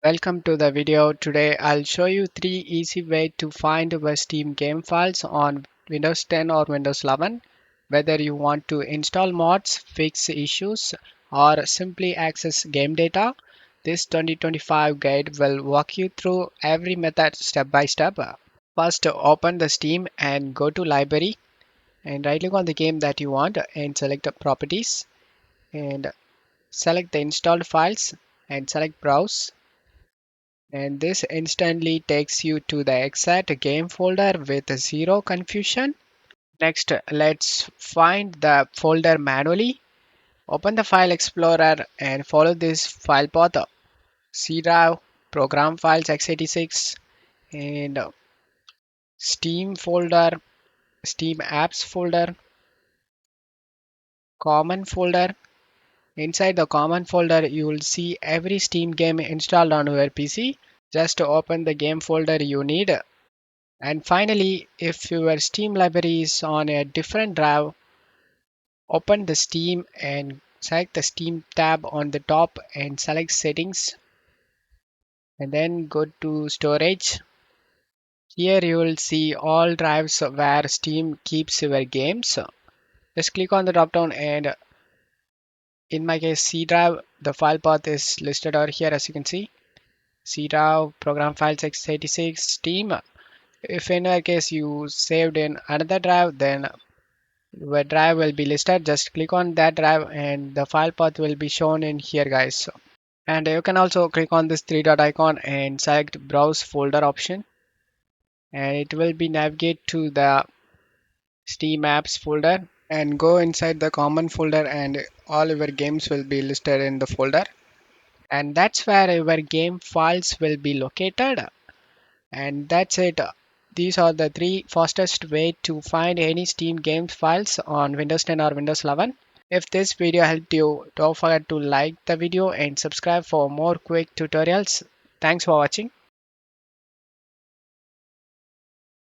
Welcome to the video. Today I'll show you three easy ways to find your Steam game files on Windows 10 or Windows 11. Whether you want to install mods, fix issues, or simply access game data, this 2025 guide will walk you through every method step by step. First, open the Steam and go to Library and right click on the game that you want and select Properties and select the installed files and select Browse, and this instantly takes you to the exact game folder with zero confusion. Next, let's find the folder manually. Open the File Explorer and follow this file path: C drive, Program Files x86, and Steam folder, Steam Apps folder, Common folder. Inside the Common folder, you will see every Steam game installed on your PC. Just open the game folder you need. And finally, if your Steam library is on a different drive, open the Steam and select the Steam tab on the top and select Settings, and then go to Storage. Here you will see all drives where Steam keeps your games. Just click on the drop down, and in my case C drive, the file path is listed over here as you can see. C drive, program files x86, Steam. If in your case you saved in another drive, then where drive will be listed. Just click on that drive and the file path will be shown in here, guys. And you can also click on this three dot icon and select browse folder option, and it will be navigate to the Steam apps folder and go inside the common folder, and all your games will be listed in the folder, and that's where your game files will be located. And that's it. These are the three fastest way to find any Steam games files on Windows 10 or Windows 11. If this video helped you, don't forget to like the video and subscribe for more quick tutorials. Thanks for watching.